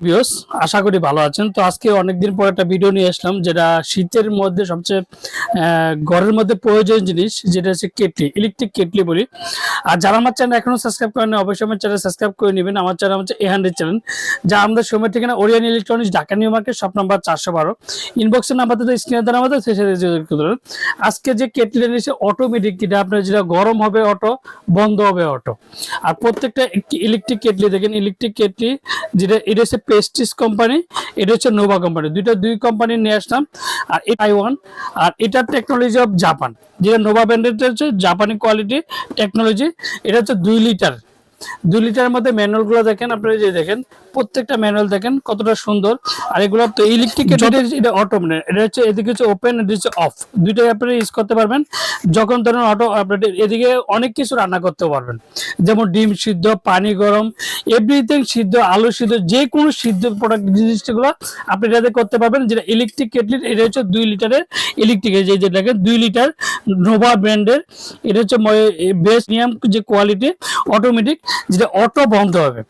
Viewers, আশা করি ভালো আছেন। তো আজকে অনেকদিন পর একটা ভিডিও নিয়ে আসলাম, যেটা শীতের মধ্যে সবচেয়ে ঘরের মধ্যে প্রয়োজনীয় জিনিস, যেটা হচ্ছে কেটলি, ইলেকট্রিক কেটলি বলি। আর যারা আমার চ্যানেল এখনো সাবস্ক্রাইব করেন, অবশ্যই আমার চ্যানেল সাবস্ক্রাইব করে নেবেন। আমার চ্যানেল হচ্ছে A100 চ্যানেল, যা আমাদের সময় ঠিকানা Orion electronics, Dhaka new market, shop number 412। ইনবক্সের নাম্বার তো স্ক্রিনে দেওয়া আমাদের, সেই সাথে যোগাযোগ করুন। আজকে যে কেটলিটা নিয়েছে অটোমেটিক, যেটা আপনার যেটা গরম হবে অটো, বন্ধ হবে অটো। আর প্রত্যেকটা ইলেকট্রিক কেটলি দেখেন, ইলেকট্রিক কেটলি যেটা, এটা হচ্ছে পেস্টিস কোম্পানি, এটা হচ্ছে নোভা কোম্পানি, দুই কোম্পানি নিয়ে আসলাম। আর এটা তাইওয়ান, আর এটার টেকনোলজি অফ জাপান, যেটা নোভা ব্র্যান্ডের হচ্ছে জাপানি কোয়ালিটি টেকনোলজি। এটা হচ্ছে 2 লিটার, 2 লিটারের মধ্যে ম্যানুয়াল গুলো দেখেন, আপনারা যে দেখেন প্রত্যেকটা ম্যানুয়াল দেখেন কতটা সুন্দর। আর এগুলো তো ইলেকট্রিক, এটা অটো, মানে এটা হচ্ছে এদিকে হচ্ছে ওপেন, এটা হচ্ছে অফ, দুইটাই আপনারা ইউজ করতে পারবেন। যখন ধরেন অটো, আপনার এদিকে অনেক কিছু রান্না করতে পারবেন, যেমন ডিম সিদ্ধ, পানি গরম, এভরিথিং সিদ্ধ, আলু সিদ্ধ, যে কোনো সিদ্ধ প্রোডাক্ট জিনিসগুলো আপনি এটাতে করতে পারবেন। যেটা ইলেকট্রিক কেটলির, এটা হচ্ছে 2 লিটারের ইলেকট্রিক, যে দেখেন 2 লিটার নোভা ব্র্যান্ডের। এটা হচ্ছে বেস্ট নিয়ম, যে কোয়ালিটি অটোমেটিক, যেটা অটো বন্ধ হবে।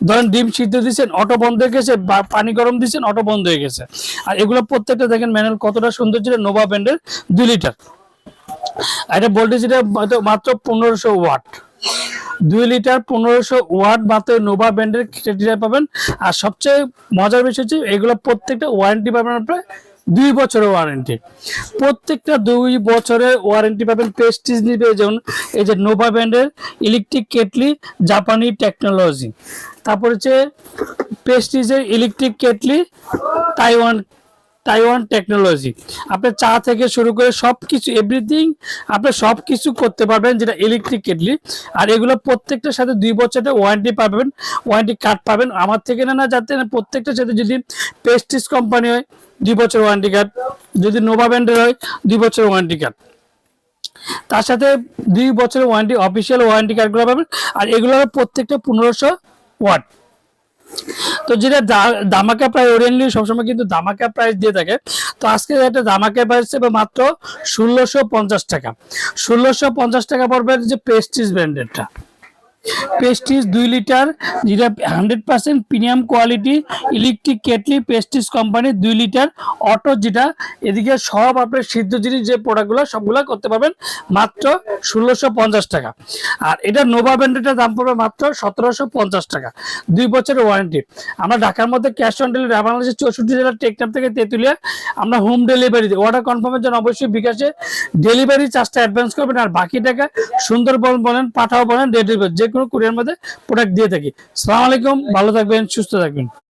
ধরেন ডিম সিদ্ধ দিচ্ছেন, অটো বন্ধ হয়ে গেছে, বা পানি গরম দিচ্ছেন, অটো বন্ধ হয়ে গেছে। আর এগুলো প্রত্যেকটা দেখেন ম্যানুয়াল কতটা সুন্দর, যেটা নোভা ব্র্যান্ডের 2 লিটার। এটা ভোল্টেজ এটা মাত্র 1500 ওয়াট, 2 লিটার 1500 ওয়াট মাত্র নোভা ব্র্যান্ডের কেটলিটা পাবেন। আর সবচেয়ে মজার বিষয় হচ্ছে এগুলো প্রত্যেকটা ওয়ারেন্টি পাবেন আপনার 2 বছরের ওয়ারেন্টি, প্রত্যেকটা 2 বছরের ওয়ারেন্টি পাবেন। প্রেস্টিজ নিবে, যেমন এই যে নোভা ব্র্যান্ডের ইলেকট্রিক কেটলি, জাপানি টেকনোলজি। তারপর হচ্ছে প্রেস্টিজের electric kettle, Taiwan Taiwan technology. আপনার চা থেকে শুরু করে সবকিছু, এভরিথিং আপনি সবকিছু করতে পারবেন, যেটা ইলেকট্রিক কেটলি। আর এগুলো প্রত্যেকটার সাথে 2 বছরের ওয়ারেন্টি পাবেন, ওয়ারেন্টি কার্ড পাবেন আমার থেকে না, যাতে না প্রত্যেকটার সাথে, যদি প্রেস্টিজ কোম্পানি হয় 2 বছর ওয়ারেন্টি কার্ড, যদি নোভা ব্র্যান্ডের হয় 2 বছর ওয়ারেন্টি কার্ড, তার সাথে 2 বছরের ওয়ারেন্টি, অফিসিয়াল ওয়ারেন্টি কার্ডগুলো পাবেন। আর এগুলো প্রত্যেকটা 1500 ওয়াট। তো যেটা দামাকা প্রাইস, ওরিয়েন্টলি সবসময় কিন্তু দামাকা প্রাইস দিয়ে থাকে। তো আজকে একটা দামাকা প্রাইস হবে মাত্র 1650 টাকা। 1650 টাকা পড়বে যে প্রেস্টিজ ব্র্যান্ডেরটা, প্রেস্টিজ 2 লিটার, যেটা 100% premium quality electric kettle, Prestige company 2 litre auto, যেটা এদিকে সব আপনার সিদ্ধ জিনিস যে প্রোডাক্টগুলো সবগুলো করতে পারবেন মাত্র 1650 টাকা। আর এটা নোভা ব্র্যান্ডের দাম পড়বে মাত্র 1750 টাকা, 2 বছরের ওয়ারেন্টি। আমরা ঢাকার মধ্যে ক্যাশ অন ডেলিভারি, বাংলাদেশের 64 জেলার, টেকনাফ থেকে তেঁতুলিয়া আমরা হোম ডেলিভারি দিই। অর্ডার কনফার্মের জন্য অবশ্যই বিকাশে ডেলিভারি চার্জটা অ্যাডভান্স করবেন, আর বাকি টাকা সুন্দরবন বলেন, পাঠাও বলেন, ডেলিভারি যে কোনো কুরিয়ার মধ্যে প্রোডাক্ট দিয়ে থাকি। আসসালামু আলাইকুম, ভালো থাকবেন, সুস্থ থাকবেন।